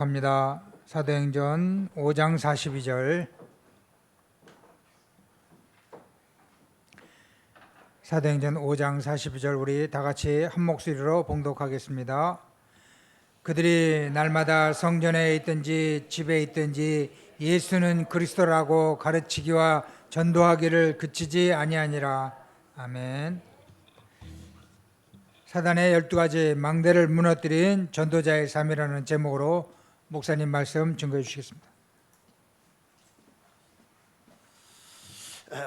갑니다. 사도행전 5장 42절. 사도행전 5장 42절 우리 다 같이 한 목소리로 봉독하겠습니다. 그들이 날마다 성전에 있든지 집에 있든지 예수는 그리스도라고 가르치기와 전도하기를 그치지 아니하니라. 아멘. 사단의 12가지 망대를 무너뜨린 전도자의 삶이라는 제목으로 목사님 말씀 증거해 주시겠습니다.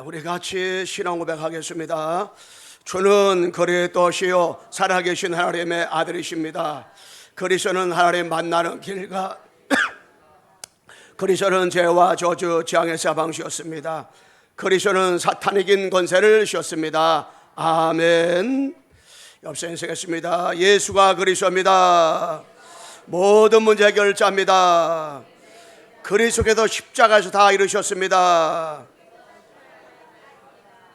우리 같이 신앙 고백하겠습니다. 주는 그리스도시요 살아계신 하나님의 아들이십니다. 그리스도는 하나님 만나는 길과 그리스도는 죄와 저주 재앙의 사방시였습니다. 그리스도는 사탄 이긴 권세를 주셨습니다. 아멘. 옆서 인사하겠습니다. 예수가 그리스도입니다. 모든 문제 해결자입니다. 그리스도께서 십자가에서 다 이루셨습니다.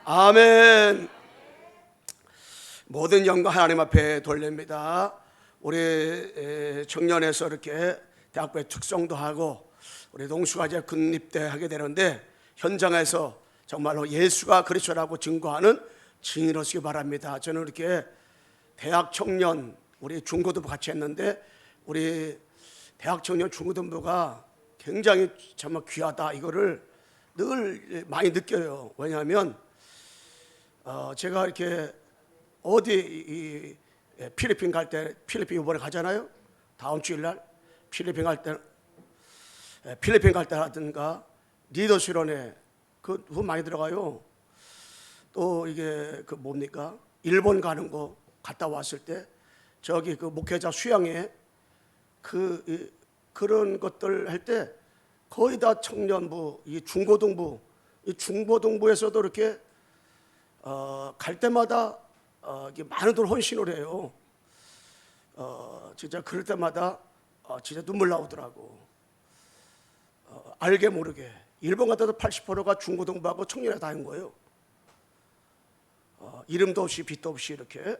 아멘. 모든 영광 하나님 앞에 돌립니다. 우리 청년에서 이렇게 대학교에 특성도 하고 우리 동수가 이제 군입대 하게 되는데 현장에서 정말로 예수가 그리스도라고 증거하는 증인으시기 바랍니다. 저는 이렇게 대학 청년 우리 중고등부 같이 했는데 우리 대학 청년 중고등부가 굉장히 정말 귀하다 이거를 늘 많이 느껴요. 왜냐하면 제가 이렇게 어디 필리핀 갈 때 필리핀 이번에 가잖아요. 다음 주일날 필리핀 갈 때라든가 리더 수련회 그 돈 많이 들어가요. 또 이게 그 뭡니까 일본 가는 거 갔다 왔을 때 저기 그 목회자 수양회 그런 것들 할 때 거의 다 청년부, 이 중고등부에서도 이렇게 갈 때마다 많은 돈 헌신을 해요. 진짜 그럴 때마다 진짜 눈물 나오더라고. 알게 모르게 일본 갔다도 80%가 중고등부하고 청년회 다닌 거예요. 이름도 없이 빚도 없이 이렇게.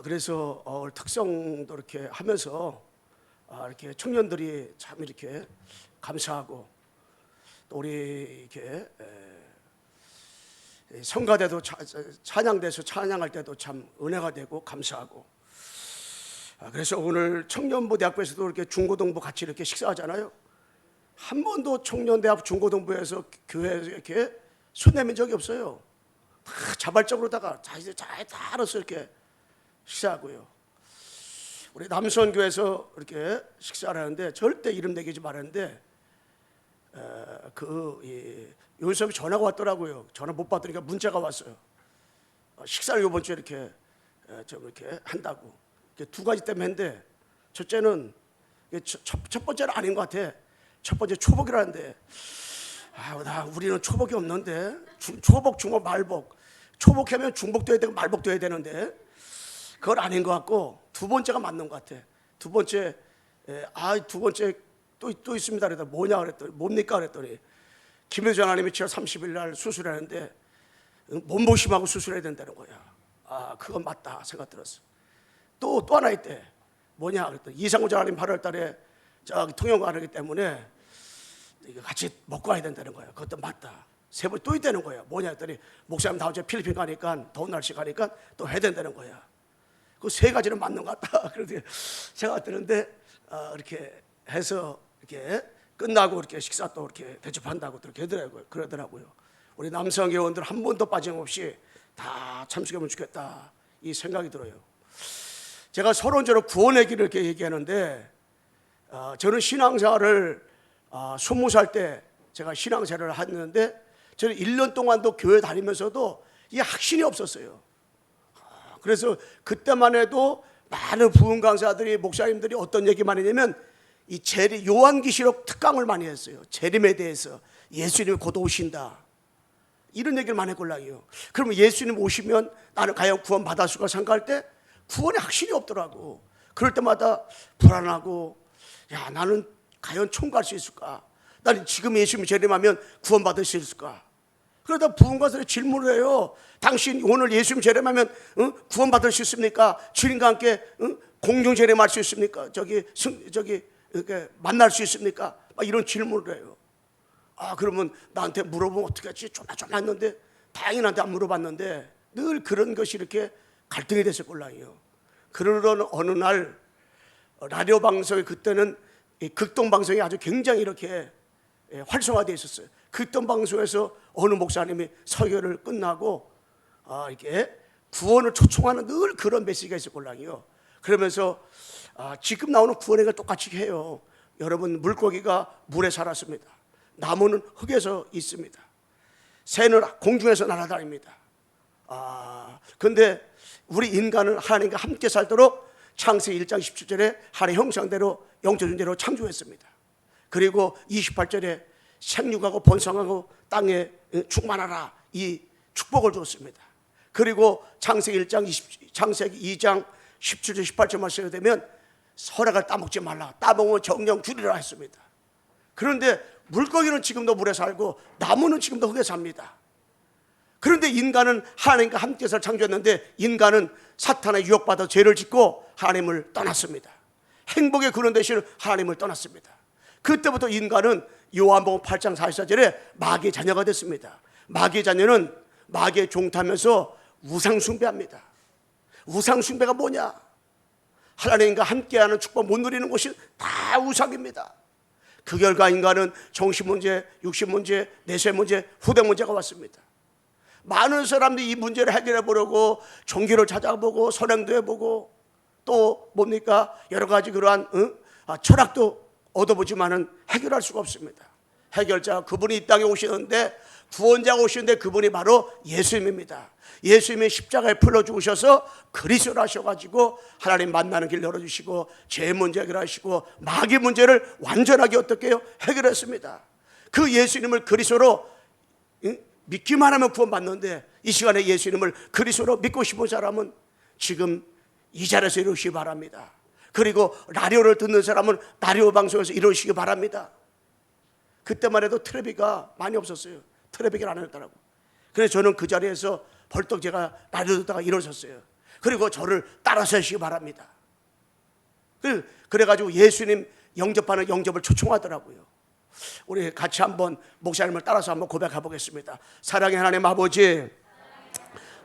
그래서 특성도 이렇게 하면서 이렇게 청년들이 참 이렇게 감사하고 또 우리 이렇게 성가대도 찬양대에서 찬양할 때도 참 은혜가 되고 감사하고. 그래서 오늘 청년부 대학부에서도 이렇게 중고등부 같이 이렇게 식사하잖아요. 한 번도 청년대학 중고등부에서 교회에 이렇게 손 내민 적이 없어요. 다 자발적으로다가 다 알아서 이렇게 식사하고요. 우리 남선교에서 이렇게 식사를 하는데 절대 이름 내기지 말았는데 요새 전화가 왔더라고요. 전화 못 받으니까 문자가 왔어요. 식사를 이번 주에 이렇게 좀 이렇게 한다고. 두 가지 때문에 했는데 첫째는 첫 번째는 아닌 것 같아. 첫 번째 초복이라는데 우리는 초복이 없는데 초복, 중복, 말복. 초복하면 중복도 해야 되고 말복도 해야 되는데 그건 아닌 것 같고 두 번째가 맞는 것 같아. 두 번째 또 있습니다. 그랬더니 뭐냐 그랬더니 뭡니까 그랬더니 김효주 하나님이 7월 30일 날 수술하는데 몸보심하고 수술해야 된다는 거야. 그건 맞다 생각 들었어. 또 하나 있대. 뭐냐 그랬더니 이상우 하나님 8월 달에 저기 통영 가기 때문에 같이 먹고 가야 된다는 거야. 그것도 맞다. 세 번 또 있다는 거야. 뭐냐 했더니 목사님 다음 주에 필리핀 가니까 더운 날씨 가니까 또 해야 된다는 거야. 그 세 가지는 맞는 것 같다. 그런데 생각 드는데 이렇게 해서 이렇게 끝나고 이렇게 식사 또 이렇게 대접한다고 그렇게 그러더라고요. 우리 남성 회원들 한 번도 빠짐없이 다 참석하면 좋겠다 이 생각이 들어요. 제가 서론적으로 구원의 길을 이렇게 얘기하는데 저는 신앙생활을 20살 때 제가 신앙생활을 했는데 저는 1년 동안도 교회 다니면서도 이 확신이 없었어요. 그래서 그때만 해도 많은 부흥 강사들이 목사님들이 어떤 얘기만 했냐면 이 요한계시록 특강을 많이 했어요. 재림에 대해서 예수님이 곧 오신다 이런 얘기를 많이 했걸랑요. 그러면 예수님 오시면 나는 과연 구원 받을 수가 생각할 때 구원에 확신이 없더라고. 그럴 때마다 불안하고 나는 과연 천국 갈 수 있을까? 나는 지금 예수님이 재림하면 구원 받을 수 있을까? 그러다 부흥가들이 질문을 해요. 당신 오늘 예수님 재림하면 구원 받을 수 있습니까? 주님과 함께 공중 재림할 수 있습니까? 이렇게 만날 수 있습니까? 막 이런 질문을 해요. 그러면 나한테 물어보면 어떻게 하지? 조마조마했는데 다행히 나한테 안 물어봤는데 늘 그런 것이 이렇게 갈등이 됐을 꼴랑이요. 그러던 어느 날 라디오 방송이 그때는 극동 방송이 아주 굉장히 이렇게 활성화되어 있었어요. 극동 방송에서 어느 목사님이 설교를 끝나고 이렇게 구원을 초청하는 늘 그런 메시지가 있을 꼴랑이요. 그러면서 지금 나오는 구원회가 똑같이 해요. 여러분, 물고기가 물에 살았습니다. 나무는 흙에서 있습니다. 새는 공중에서 날아다닙니다. 근데 우리 인간은 하나님과 함께 살도록 창세기 1장 17절에 하나님의 형상대로 영적 존재로 창조했습니다. 그리고 28절에 생육하고 번성하고 땅에 충만하라, 이 축복을 줬습니다. 그리고 창세기 2장 17절 18절 말씀에 되면 서락을 따먹지 말라, 따먹으면 정령 주리라 했습니다. 그런데 물고기는 지금도 물에 살고 나무는 지금도 흙에 삽니다. 그런데 인간은 하나님과 함께서 창조했는데 인간은 사탄의 유혹받아 죄를 짓고 하나님을 떠났습니다. 행복의 근원 되시는 하나님을 떠났습니다. 그때부터 인간은 요한복음 8장 44절에 마귀의 자녀가 됐습니다. 마귀의 자녀는 마귀의 종타면서 우상 숭배합니다. 우상 숭배가 뭐냐? 하나님과 함께하는 축복 못 누리는 것이 다 우상입니다. 그 결과 인간은 정신 문제, 육신 문제, 내세 문제, 후대 문제가 왔습니다. 많은 사람들이 이 문제를 해결해 보려고 종교를 찾아보고 선행도 해보고 또 뭡니까? 여러 가지 그러한 철학도 얻어보지만은 해결할 수가 없습니다. 해결자, 그분이 이 땅에 오시는데, 구원자가 오시는데 그분이 바로 예수님입니다. 예수님이 십자가에 풀러 죽으셔서 그리스도를 하셔가지고 하나님 만나는 길 열어주시고 죄 문제 해결하시고 마귀 문제를 완전하게 어떻게 해요? 해결했습니다. 그 예수님을 그리스도로 믿기만 하면 구원받는데, 이 시간에 예수님을 그리스도로 믿고 싶은 사람은 지금 이 자리에서 이루시기 바랍니다. 그리고 라디오를 듣는 사람은 라디오 방송에서 이루시기 바랍니다. 그때만 해도 트래픽가 많이 없었어요. 트래픽을 안 했더라고. 그래서 저는 그 자리에서 벌떡 제가 라디오 듣다가 일어섰어요. 그리고 저를 따라서 하시기 바랍니다. 그래가지고 예수님 영접하는 영접을 초청하더라고요. 우리 같이 한번 목사님을 따라서 한번 고백해 보겠습니다. 사랑의 하나님 아버지,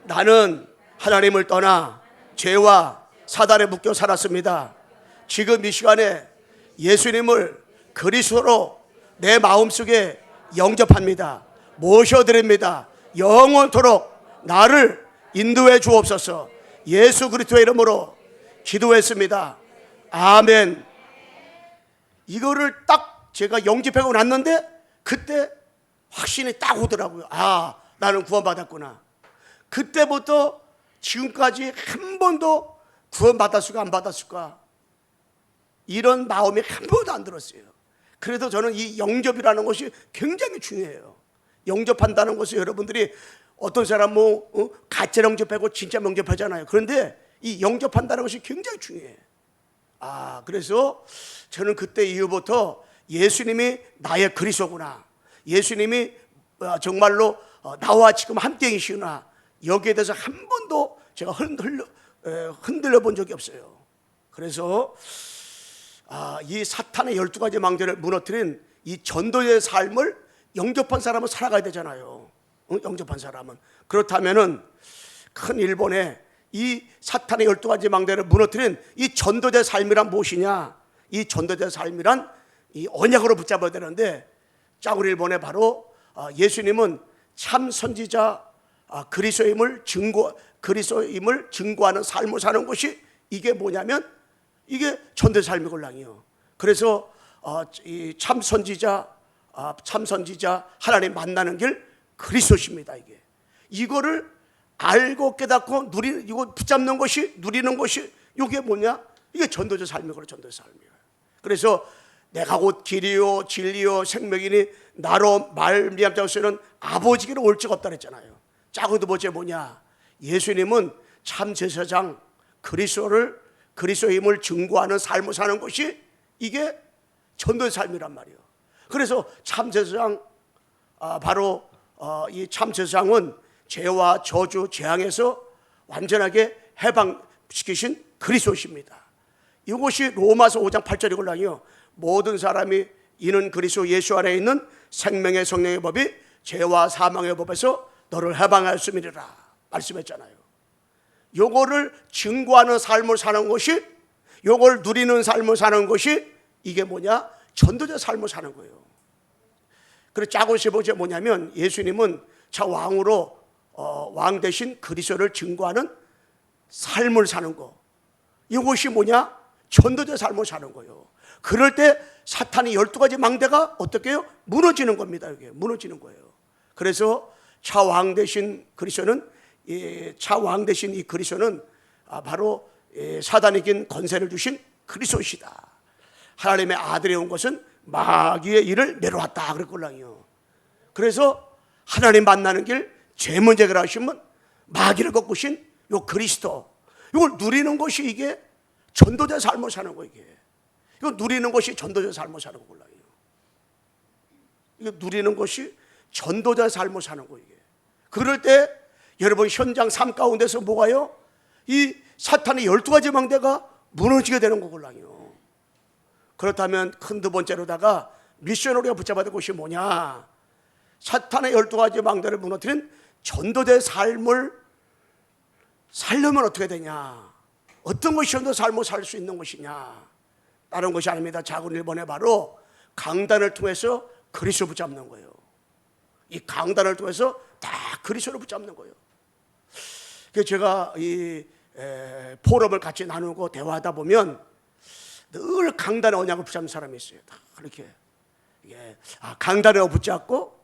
나는 하나님을 떠나 죄와 사단에 묶여 살았습니다. 지금 이 시간에 예수님을 그리스도로 내 마음속에 영접합니다. 모셔드립니다. 영원토록 나를 인도해 주옵소서. 예수 그리스도의 이름으로 기도했습니다. 아멘. 이거를 딱 제가 영접하고 났는데 그때 확신이 딱 오더라고요. 나는 구원받았구나. 그때부터 지금까지 한 번도 구원받았을까 안 받았을까 이런 마음이 한 번도 안 들었어요. 그래도 저는 이 영접이라는 것이 굉장히 중요해요. 영접한다는 것은 여러분들이 어떤 사람 가짜 영접하고 진짜 영접하잖아요. 그런데 이 영접한다는 것이 굉장히 중요해요. 그래서 저는 그때 이후부터 예수님이 나의 그리스도구나, 예수님이 정말로 나와 지금 함께 계시구나, 여기에 대해서 한 번도 제가 흔들려 본 적이 없어요. 그래서 이 사탄의 12가지 망대를 무너뜨린 이 전도의 삶을 영접한 사람은 살아가야 되잖아요. 영접한 사람은. 그렇다면은 큰 일본에 이 사탄의 12가지 망대를 무너뜨린 이 전도자의 삶이란 무엇이냐? 이 전도자의 삶이란 이 언약으로 붙잡아야 되는데, 짱구리 일본에 바로 예수님은 참 선지자, 그리스도임을 증거하는 삶을 사는 것이 이게 뭐냐면 이게 전도의 삶의 곤랑이요. 그래서 이 참 선지자 하나님 만나는 길 그리스도십니다. 이거를 알고 깨닫고 이거 붙잡는 것이, 누리는 것이 이게 뭐냐? 이게 전도자 삶이고 전도의 삶이에요. 그래서 내가 곧 길이요 진리요 생명이니 나로 말미암지 않고서는 아버지께로 올 적 없다 그랬잖아요. 작은 두 번째 뭐냐? 예수님은 참 제사장 그리스도의 힘을 증거하는 삶을 사는 것이 이게 전도의 삶이란 말이에요. 그래서 참 제사장, 바로 이 참 제사장은 죄와 저주 재앙에서 완전하게 해방시키신 그리스도십니다. 이것이 로마서 5장 8절이 곤랑이요. 모든 사람이 이는 그리스도 예수 안에 있는 생명의 성령의 법이 죄와 사망의 법에서 너를 해방하였음이니라 말씀했잖아요. 요거를 증거하는 삶을 사는 것이, 요걸 누리는 삶을 사는 것이 이게 뭐냐? 전도자 삶을 사는 거예요. 그래서 작은 세 번째 뭐냐면 예수님은 자 왕으로 왕 대신 그리스도를 증거하는 삶을 사는 거. 이것이 뭐냐? 전도자 삶을 사는 거예요. 그럴 때 사탄의 12가지 망대가 어떻게 해요? 무너지는 겁니다. 이게 무너지는 거예요. 그래서 차 왕 대신 그리스도는, 차 왕 대신 이 그리스도는 바로 사단에게 권세를 주신 그리스도시다. 하나님의 아들이 온 것은 마귀의 일을 내려왔다 그랬걸랑요. 그래서 하나님 만나는 길 제일 먼저 하시면 마귀를 꺾으신 요 그리스도, 이걸 누리는 것이 이게 전도자 삶을 사는 거. 이게 이거 누리는 것이 전도자 삶을 사는 거걸랑요. 이거 누리는 것이 전도자 삶을 사는 거. 이게 그럴 때 여러분 현장 삶 가운데서 뭐가요? 이 사탄의 12가지 망대가 무너지게 되는 거걸랑요. 그렇다면 큰 두 번째로다가 미션 우리가 붙잡아야 될 것이 뭐냐? 사탄의 12가지 망대를 무너뜨린 전도자의 삶을 살려면 어떻게 되냐? 어떤 것이 전도 삶을 살 수 있는 것이냐? 다른 것이 아닙니다. 작은 1번에 바로 강단을 통해서 그리스도 붙잡는 거예요. 이 강단을 통해서 다 그리스도를 붙잡는 거예요. 그래서 제가 이 포럼을 같이 나누고 대화하다 보면 늘 강단의 언약을 붙잡는 사람이 있어요. 다 그렇게 강단에 붙잡고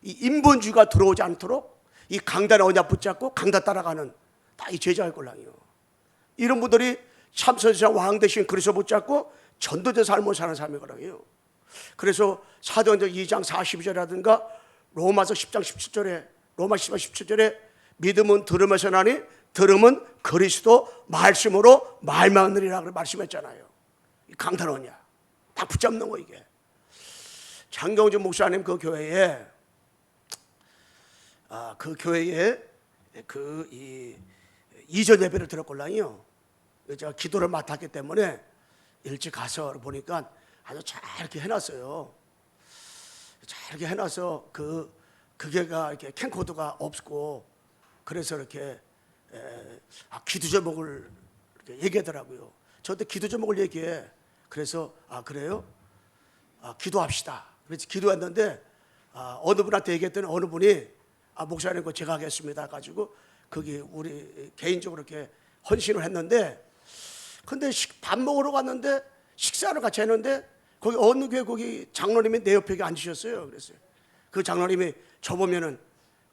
이 인본주의가 들어오지 않도록 이 강단의 언약 붙잡고 강단 따라가는 다 이 제자일 걸랑이요. 이런 분들이 참선자 왕 대신 그리스도 붙잡고 전도자 삶을 사는 사람일 거랑이요. 그래서 사도행전 2장 42절이라든가 로마서 10장 17절에 로마 10장 17절에 믿음은 들음에서 나니 들음은 그리스도 말씀으로 말미암으리라 말씀했잖아요. 강단 언약 다 붙잡는 거. 이게 장경준 목사님 그 교회에 이전 예배를 들었걸랑요. 제가 기도를 맡았기 때문에 일찍 가서 보니까 아주 잘 이렇게 해놨어요. 잘 이렇게 해놔서 그게가 이렇게 캠코더가 없고 그래서 이렇게 기도 제목을 이렇게 얘기하더라고요. 저한테 기도 제목을 얘기해. 그래서 그래요? 기도합시다. 그래서 기도했는데 어느 분한테 얘기했더니 어느 분이 목사님 거 제가 하겠습니다 가지고 거기 우리 개인적으로 이렇게 헌신을 했는데, 근데 밥 먹으러 갔는데 식사를 같이 했는데 거기 어느 교회 거기 장로님이 내 옆에 앉으셨어요. 그랬어요. 그 장로님이 저 보면은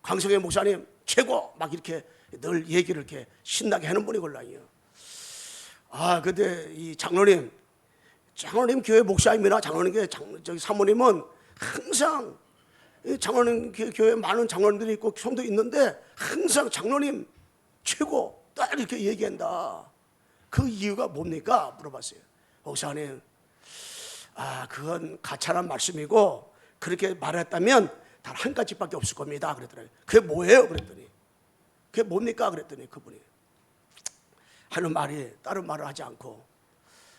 광석의 목사님 최고 막 이렇게 늘 얘기를 이렇게 신나게 하는 분이 걸랑이요. 근데 이 장로님 교회 목사님이나 장로님 교회 저기 사모님은 항상 장로님 교회 많은 장로님들이 있고 성도 있는데 항상 장로님 최고 딱 이렇게 얘기한다. 그 이유가 뭡니까? 물어봤어요. 목사님, 그건 가차란 말씀이고 그렇게 말했다면 단 한 가지밖에 없을 겁니다. 그랬더니 그게 뭐예요? 그랬더니 그게 뭡니까? 그랬더니 그분이 하는 말이 다른 말을 하지 않고,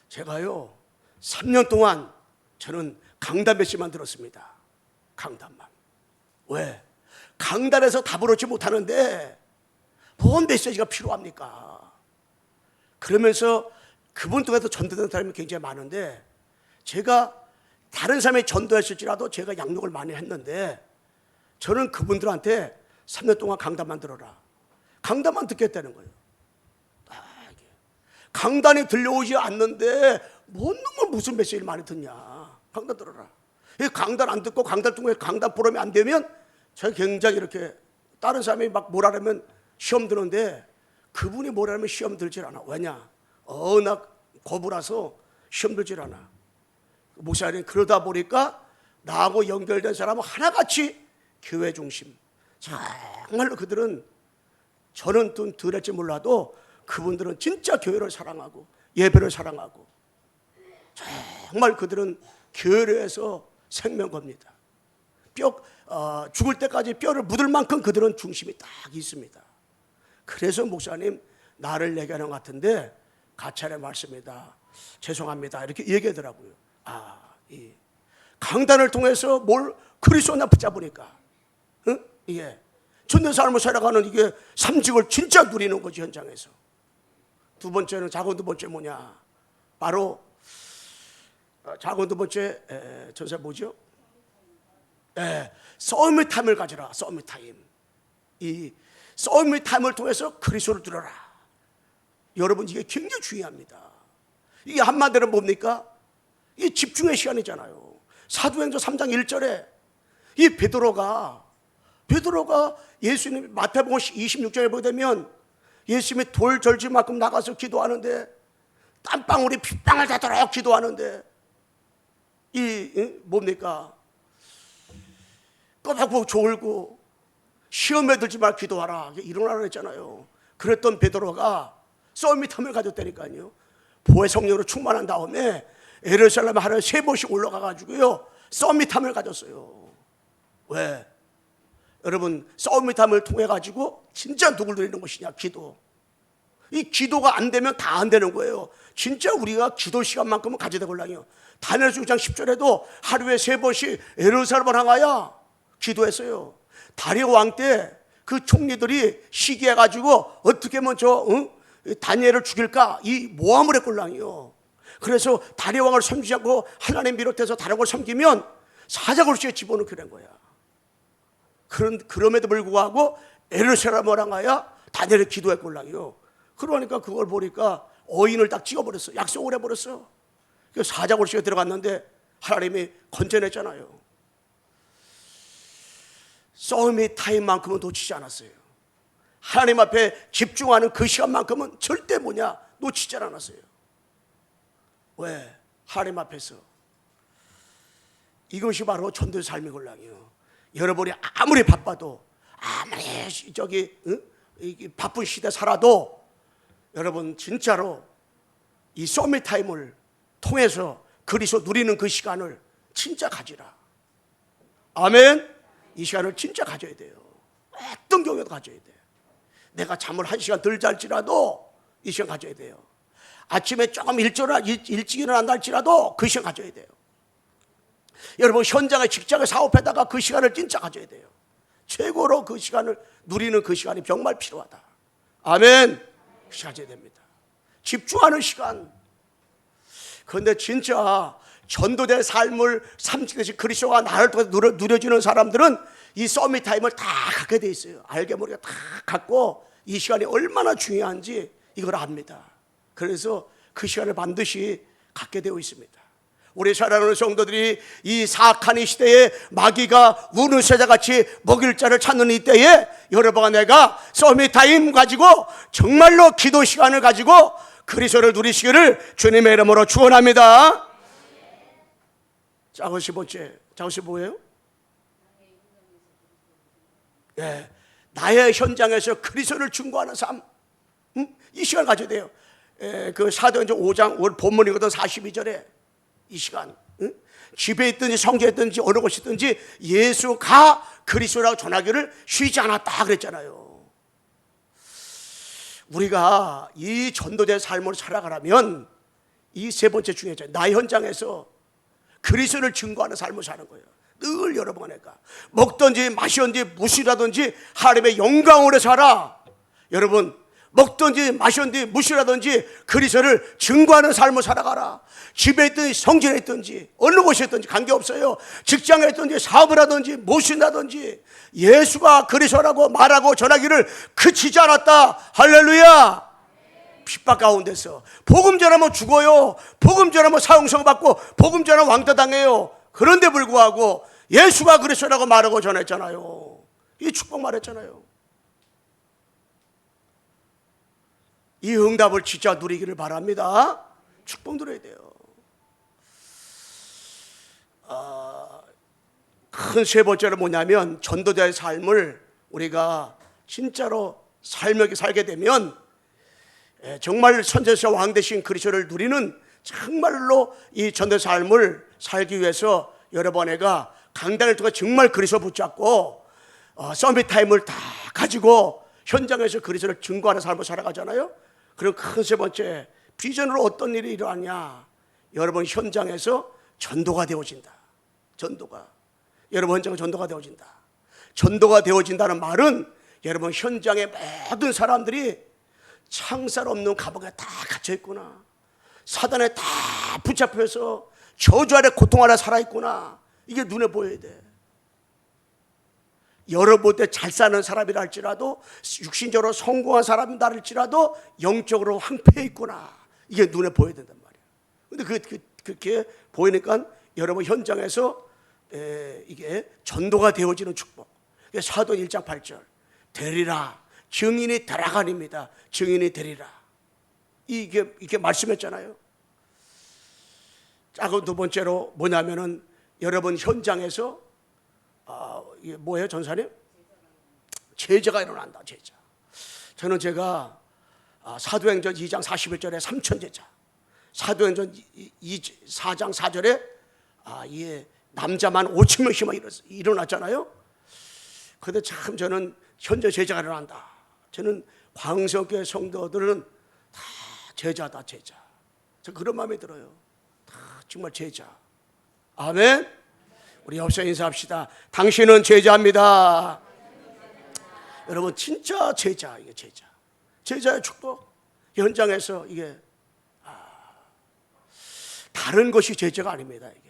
제가요 3년 동안 저는 강단 메시지만 들었습니다. 강단만. 왜? 강단에서 답을 얻지 못하는데 뭔 메시지가 필요합니까? 그러면서 그분 통해서 전도된 사람이 굉장히 많은데, 제가 다른 사람이 전도했을지라도 제가 양육을 많이 했는데 저는 그분들한테 3년 동안 강단만 들어라. 강단만 듣겠다는 거예요. 강단이 들려오지 않는데 뭔 놈을 무슨 메시지를 많이 듣냐. 강단 들어라. 강단 안 듣고 강단 통해 강단 포럼이 안 되면 제가 굉장히 이렇게 다른 사람이 막 뭐라면 시험 드는데 그분이 뭐라면 시험 들질 않아. 왜냐? 워낙 거부라서 시험 들질 않아. 목사님 그러다 보니까 나하고 연결된 사람은 하나같이 교회 중심. 정말로 그들은 저는 좀 덜할지 몰라도 그분들은 진짜 교회를 사랑하고 예배를 사랑하고 정말 그들은 교회를 위해서 생명 겁니다. 죽을 때까지 뼈를 묻을 만큼 그들은 중심이 딱 있습니다. 그래서 목사님 나를 얘기하는 것 같은데 가찰의 말씀이다. 죄송합니다. 이렇게 얘기하더라고요. 이 강단을 통해서 뭘 그리스도나 붙잡으니까, 응? 이게 전도 삶을 살아가는 이게 삼직을 진짜 누리는 거지, 현장에서. 두 번째는, 작은 두 번째 뭐냐? 바로 작은 두 번째 전사 뭐죠? 서밋 타임을 가져라. 서밋 타임. 이 서밋 타임을 통해서 그리스도를 누려라. 여러분, 이게 굉장히 중요합니다. 이게 한마디로 뭡니까? 이게 집중의 시간이잖아요. 사도행전 3장 1절에 이 베드로가 예수님, 마태복음 26절에 보게 되면 예수님이 돌 절지만큼 나가서 기도하는데, 땀방울이 핏방울 되도록 기도하는데, 뭡니까? 꼬박꼬박 졸고 시험에 들지 말 기도하라, 일어나라 했잖아요. 그랬던 베드로가 서밋함을 가졌다니까요. 보혜 성령으로 충만한 다음에 예루살렘 하루에 3번씩 올라가 가지고요, 서밋함을 가졌어요. 왜? 여러분, 서밋함을 통해 가지고 진짜 누굴 누리는 것이냐? 기도. 이 기도가 안 되면 다 안 되는 거예요. 진짜 우리가 기도 시간만큼은 가져야 되걸랑요. 다니엘서 6장 10절에도 하루에 3번씩 예루살렘을 향하여 기도했어요. 다리오 왕 때 그 총리들이 시기해 가지고 어떻게 하면 다니엘을 죽일까, 이 모함을 했걸랑요. 그래서 다리오 왕을 섬기지 않고 하나님 비롯해서 다른 걸 섬기면 사자굴시에 집어넣게 된 거야. 그럼에도 불구하고 예루살렘을 향하여 다니엘을 기도했걸랑요. 그러니까 그걸 보니까 어인을 딱 찍어버렸어. 약속을 해버렸어. 사자굴시에 들어갔는데 하나님이 건져냈잖아요. 서밋 타임만큼은 놓치지 않았어요. 하나님 앞에 집중하는 그 시간만큼은 절대 놓치지 않았어요. 왜? 하나님 앞에서. 이것이 바로 전도의 삶이 걸랑이요. 여러분이 아무리 바빠도, 아무리 바쁜 시대 살아도, 여러분 진짜로 이 서밋 타임을 통해서 그리스도 누리는 그 시간을 진짜 가지라. 아멘. 이 시간을 진짜 가져야 돼요. 어떤 경우에도 가져야 돼. 내가 잠을 1시간 덜 잘지라도 이 시간 가져야 돼요. 아침에 조금 일찍 일어난다 할지라도 그 시간 가져야 돼요. 여러분, 현장에 직장에 사업에다가 그 시간을 진짜 가져야 돼요. 최고로 그 시간을 누리는 그 시간이 정말 필요하다. 아멘. 그 시간 가져야 됩니다. 집중하는 시간. 그런데 진짜 전도된 삶을 삼키듯이 그리스도가 나를 통해서 누려주는 사람들은 이 서밋 타임을 다 갖게 돼 있어요. 알게 모르게 다 갖고 이 시간이 얼마나 중요한지 이걸 압니다. 그래서 그 시간을 반드시 갖게 되어 있습니다. 우리 사랑하는 성도들이 이 사악한 이 시대에 마귀가 우는 새자같이 먹일 자를 찾는 이 때에 여러분과 내가 서밋 타임 가지고 정말로 기도 시간을 가지고 그리스도를 누리시기를 주님의 이름으로 축원합니다. 작은 번째, 작은 뭐예요? 나의 현장에서 그리스도를 증거하는 삶. 이 시간 가져야 돼요. 그 사도행전 5장 오늘 본문이거든. 42절에 이 시간. 집에 있든지 성지에 있든지 어느 곳에 있든지 예수가 그리스도라고 전하기를 쉬지 않았다 그랬잖아요. 우리가 이 전도자의 삶을 살아가려면 이 세 번째 중요하죠. 나의 현장에서 그리스도를 증거하는 삶을 사는 거예요. 늘 여러분 내가 먹든지 마시든지 무엇이라든지 하나님의 영광으로 살아. 여러분, 먹든지 마시든지 무엇이라든지 그리스도를 증거하는 삶을 살아가라. 집에 있든지 성전에 있든지 어느 곳에 있든지 관계없어요. 직장에 있든지 사업을 하든지 무엇이라든지 예수가 그리스도라고 말하고 전하기를 그치지 않았다. 할렐루야. 핍박 가운데서 복음 전하면 죽어요. 복음 전하면 사형성 받고 복음 전하면 왕따 당해요. 그런데 불구하고 예수가 그리스도라고 말하고 전했잖아요. 이 축복 말했잖아요. 이 응답을 진짜 누리기를 바랍니다. 축복 누려야 돼요. 큰 세 번째로 뭐냐면 전도자의 삶을 우리가 진짜로 살게 되면 정말 선지자 왕 되신 그리스도를 누리는 정말로 이 전도의 삶을 살기 위해서 여러분에가 강단을 통해 정말 그리스도 붙잡고 서밋 타임을 다 가지고 현장에서 그리스도를 증거하는 삶을 살아가잖아요. 그럼 큰 세 번째 비전으로 어떤 일이 일어나냐? 여러분 현장에서 전도가 되어진다. 전도가. 여러분 현장은 전도가 되어진다. 전도가 되어진다는 말은 여러분 현장의 모든 사람들이 창살 없는 감옥에 다 갇혀 있구나. 사단에 다 붙잡혀서 저주 아래 고통 아래 살아있구나. 이게 눈에 보여야 돼. 여러분 때 잘 사는 사람이라 할지라도 육신적으로 성공한 사람이라 할지라도 영적으로 황폐해 있구나. 이게 눈에 보여야 된단 말이에요. 근데 그렇게 보이니까 여러분 현장에서 이게 전도가 되어지는 축복. 사도행 1장 8절 되리라 증인이 되라간입니다. 증인이 되리라. 이게 말씀했잖아요. 작은 두 번째로 뭐냐면은 여러분 현장에서 이게 뭐예요, 전사님? 제자가 일어난다. 제자. 저는 제가 사도행전 2장 41절에 3천 제자, 사도행전 4장 4절에 예, 남자만 5천 명씩만 일어났잖아요. 그런데 참 저는 현재 제자가 일어난다. 저는 광석교회 성도들은 다 제자다, 제자. 저 그런 마음이 들어요. 다 정말 제자. 아멘. 우리 옆서 인사합시다. 당신은 제자입니다. 여러분 진짜 제자, 이게 제자. 제자의 축복. 현장에서 이게 다른 것이 제자가 아닙니다. 이게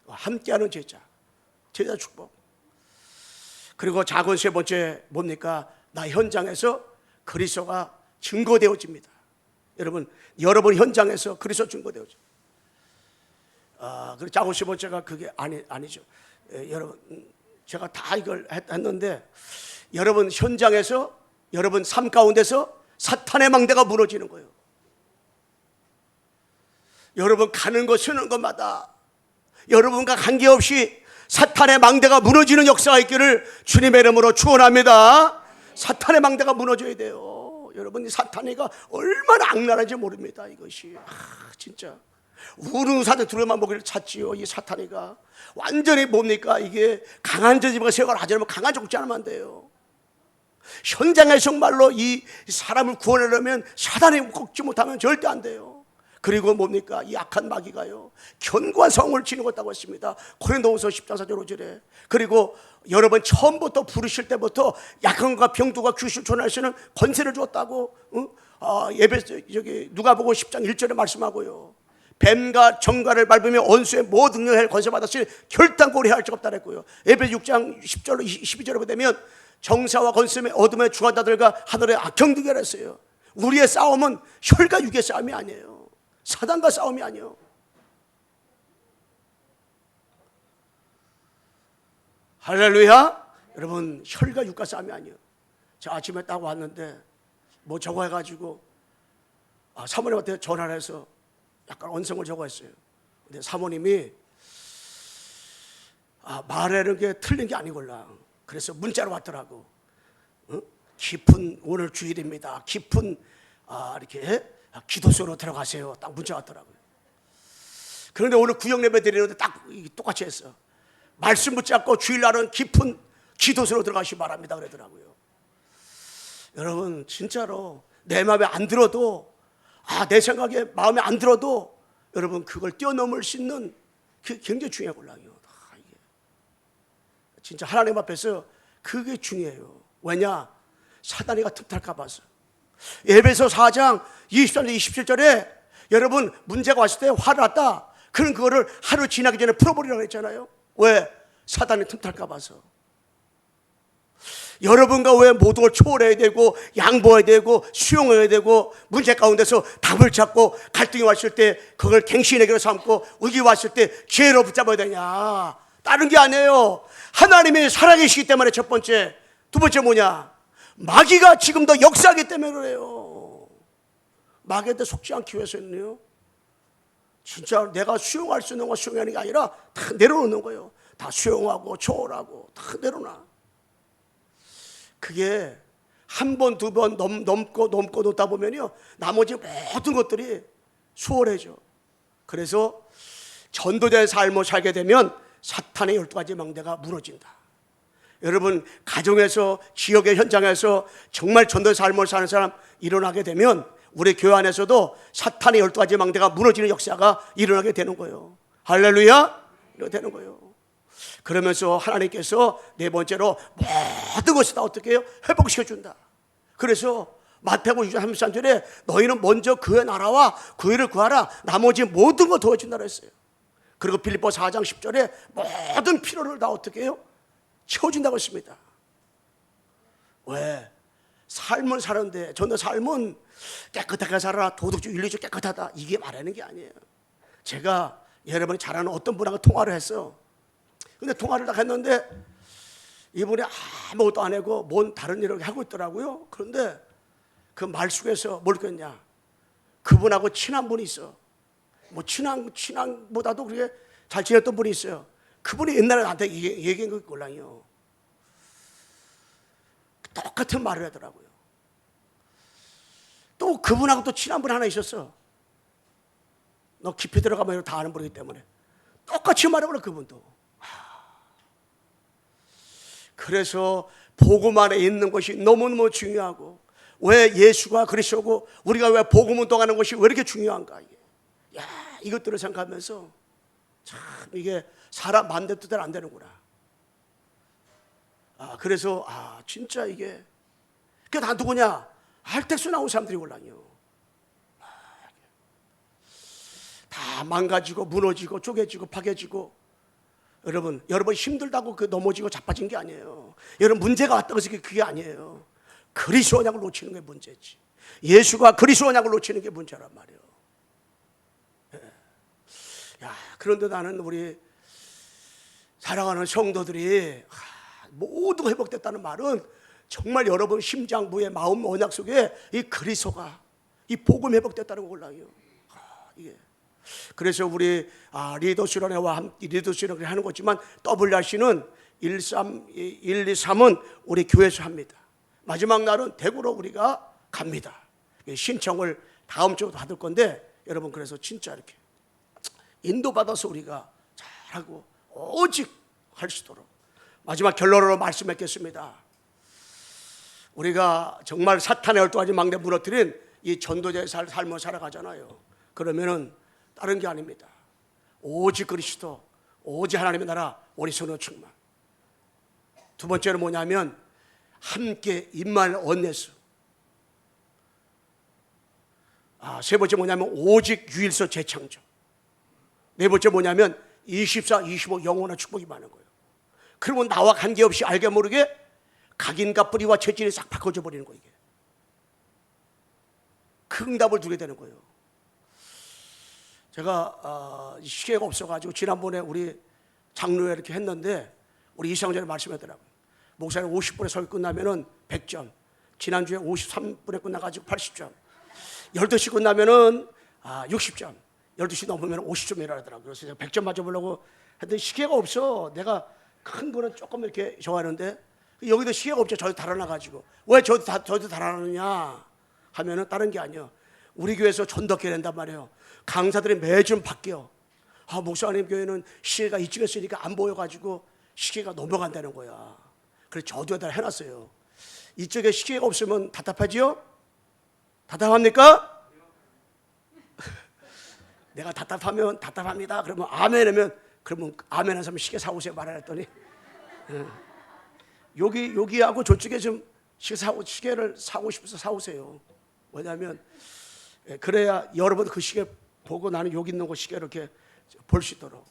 함께하는 제자, 제자 축복. 그리고 작은 세 번째 뭡니까? 나 현장에서 그리스도가 증거되어집니다. 여러분 현장에서 그리스도 증거되어져. 그리고 작은 세 번째가 그게 아니죠. 여러분 제가 다 이걸 했는데 여러분 현장에서 여러분 삶 가운데서 사탄의 망대가 무너지는 거예요. 여러분 가는 것 쓰는 것마다 여러분과 관계없이 사탄의 망대가 무너지는 역사가 있기를 주님의 이름으로 축원합니다. 사탄의 망대가 무너져야 돼요. 여러분 이 사탄이가 얼마나 악랄한지 모릅니다. 이것이 진짜 우르사대 두려만 보기를 찾지요. 이 사탄이가 완전히 뭡니까? 이게 강한 저지가 세월 하지 않으면 강한 자 죽지 않으면 안 돼요. 현장에 정말로 이 사람을 구원하려면 사단이 꺾지 못하면 절대 안 돼요. 그리고 뭡니까? 이 악한 마귀가요 견고한 성을 지니고 했습니다. 고린도후서 10장 4절 5절에. 그리고 여러분 처음부터 부르실 때부터 약한과 병두가 귀신을 쫓아내시는 권세를 주었다고 누가복음 10장 1절에 말씀하고요. 뱀과 정갈을 밟으며 원수의 모든 능력을 권세 받았으니 결단코 해할 적 없다 그랬고요. 에베소 6장 10절로 12절에 보면 정사와 권세의 어둠의 주관자들과 하늘의 악경들이 했어요. 우리의 싸움은 혈과 육의 싸움이 아니에요. 사단과 싸움이 아니에요. 할렐루야. 여러분 혈과 육과 싸움이 아니에요. 제가 아침에 딱 왔는데 뭐 저거 해가지고 사모님한테 전화를 해서 약간 언성을 적어했어요. 근데 사모님이 말하는 게 틀린 게 아니걸라. 그래서 문자로 왔더라고. 깊은 오늘 주일입니다. 깊은 이렇게 기도소로 들어가세요. 딱 문자 왔더라고요. 그런데 오늘 구역 예배 드리는데 딱 똑같이 했어. 말씀 붙잡고 주일날은 깊은 기도소로 들어가시기 바랍니다. 그러더라고요. 여러분 진짜로 내 마음에 안 들어도 내 생각에 마음에 안 들어도 여러분 그걸 뛰어넘을 수 있는 그게 굉장히 중요하거든요. 진짜 하나님 앞에서 그게 중요해요. 왜냐? 사단이가 틈탈까 봐서. 에베소 4장 23절 27절에 여러분 문제가 왔을 때 화를 났다. 그는 그거를 하루 지나기 전에 풀어버리라고 했잖아요. 왜? 사단이 틈탈까 봐서. 여러분과 왜 모든 걸 초월해야 되고 양보해야 되고 수용해야 되고 문제 가운데서 답을 찾고 갈등이 왔을 때 그걸 갱신해결 삼고 위기 왔을 때 기회로 붙잡아야 되냐? 다른 게 아니에요. 하나님이 살아계시기 때문에 첫 번째. 두 번째 뭐냐? 마귀가 지금도 역사하기 때문에 그래요. 마귀한테 속지 않기 위해서는요 진짜 내가 수용할 수 있는 거 수용하는 게 아니라 다 내려놓는 거예요. 다 수용하고 초월하고 다 내려놔. 그게 한 번, 두 번 넘고 놓다 보면요 나머지 모든 것들이 수월해져. 그래서 전도자의 삶을 살게 되면 사탄의 12가지 망대가 무너진다. 여러분 가정에서 지역의 현장에서 정말 전도의 삶을 사는 사람 일어나게 되면 우리 교회 안에서도 사탄의 12가지 망대가 무너지는 역사가 일어나게 되는 거예요. 할렐루야. 이렇게 되는 거예요. 그러면서 하나님께서 네 번째로 모든 것을 다 어떻게 해요? 회복시켜준다. 그래서 마태복음 33절에 너희는 먼저 그의 나라와 그의를 구하라. 나머지 모든 거 도와준다고 했어요. 그리고 빌립보 4장 10절에 모든 필요를 다 어떻게 해요? 채워준다고 했습니다. 왜? 삶을 사는데 저는 삶은 깨끗하게 살아라, 도덕적 윤리적 깨끗하다, 이게 말하는 게 아니에요. 제가 여러분이 잘 아는 어떤 분하고 통화를 했어요. 근데 통화를 딱 했는데 이분이 아무것도 안 하고 뭔 다른 일을 하고 있더라고요. 그런데 그 말 속에서 뭘 느꼈냐, 그분하고 친한 분이 있어. 뭐 친한보다도 그렇게 잘 지냈던 분이 있어요. 그분이 옛날에 나한테 얘기한 거 몰라요. 똑같은 말을 하더라고요. 또 그분하고 또 친한 분 하나 있었어. 너 깊이 들어가면 다 아는 분이기 때문에 똑같이 말해버려 그분도. 그래서 복음 안에 있는 것이 너무너무 중요하고, 왜 예수가 그리스도고 우리가 왜 복음 운동하는 것이 왜 이렇게 중요한가, 이게. 야, 이것들을 생각하면서 참 이게 사람 마음대로 뜻대로 안 되는구나. 그래서 진짜 이게 그게 다 누구냐? 할택수 나온 사람들이 올라요. 다 망가지고 무너지고 쪼개지고 파괴지고. 여러분 힘들다고 그 넘어지고 자빠진 게 아니에요. 여러분 문제가 왔다고 해서 그게 아니에요. 그리스도 언약을 놓치는 게 문제지. 예수가 그리스도 언약을 놓치는 게 문제란 말이에요. 야, 그런데 나는 우리 사랑하는 성도들이 모두 회복됐다는 말은 정말 여러분 심장부의 마음 언약 속에 이 그리스도가, 이 복음 회복됐다는 거 몰라요. 이게. 그래서 우리 리더십론회와 리더십론회 하는 거지만 WRC는 1, 2, 3은 우리 교회에서 합니다. 마지막 날은 대구로 우리가 갑니다. 신청을 다음 주에 받을 건데, 여러분 그래서 진짜 이렇게 인도받아서 우리가 잘하고 오직 할 수 있도록 마지막 결론으로 말씀했겠습니다. 우리가 정말 사탄의 12가지 망대 무너뜨린 이 전도자의 삶을 살아가잖아요. 그러면은 다른 게 아닙니다. 오직 그리스도, 오직 하나님의 나라, 우리 성령 충만. 두 번째는 뭐냐면 함께 임마누엘 원네스. 세 번째 뭐냐면 오직 유일서 재창조. 네 번째 뭐냐면 24, 25 영원한 축복이 많은 거예요. 그러면 나와 관계없이 알게 모르게 각인과 뿌리와 체질이 싹 바꿔져 버리는 거예요. 이게. 그 응답을 두게 되는 거예요. 제가 시계가 없어가지고 지난번에 우리 장로회 이렇게 했는데 우리 이상전에 말씀하더라고요. 목사님 50분에 설교 끝나면은 100점, 지난주에 53분에 끝나가지고 80점, 12시 끝나면은 60점, 12시 넘으면 50점이라 하더라고요. 그래서 제가 100점 맞아보려고 했더니 시계가 없어. 내가 큰 거는 조금 이렇게 좋아하는데 여기도 시계가 없죠. 저도 달아나가지고. 왜 저도 달아나느냐 하면은 다른 게 아니에요. 우리 교회에서 전도케 된단 말이에요. 강사들이 매주 바뀌어. 목사님 교회는 시계가 이쪽에 있으니까 안 보여가지고 시계가 넘어간다는 거야. 그래서 저도 여기다 해놨어요. 이쪽에 시계가 없으면 답답하지요? 답답합니까? 내가 답답하면 답답합니다. 그러면 아멘 하면 그러면 아멘 하면 시계 사오세요 말했더니 여기하고 저쪽에 좀 시계를 사고 싶어서 사오세요. 왜냐하면 그래야 여러분 그 시계 보고 나는 여기 있는 거 시계 이렇게 볼 수 있도록.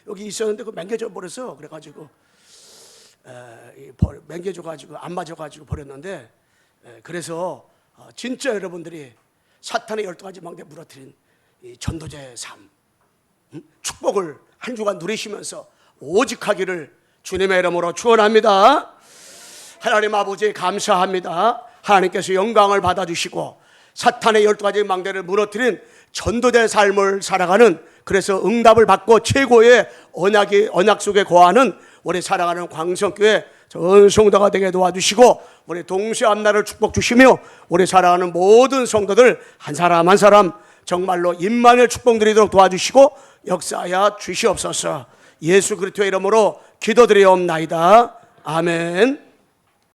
여기 있었는데 그 맹겨져 버려서 그래가지고 맹겨져가지고 안 맞아가지고 버렸는데, 그래서 진짜 여러분들이 사탄의 12가지 망대 무너뜨린 이 전도자의 삶, 축복을 한 주간 누리시면서 오직 하기를 주님의 이름으로 축원합니다. 하나님 아버지 감사합니다. 하나님께서 영광을 받아주시고 사탄의 12가지 망대를 무너뜨린 전도자의 삶을 살아가는, 그래서 응답을 받고 최고의 언약 속에 거하는 우리 사랑하는 광성교회 전 성도가 되게 도와주시고 우리 동시 앞날을 축복 주시며 우리 사랑하는 모든 성도들 한 사람 한 사람 정말로 임마누엘 축복 드리도록 도와주시고 역사하여 주시옵소서. 예수 그리스도의 이름으로 기도드리옵나이다. 아멘.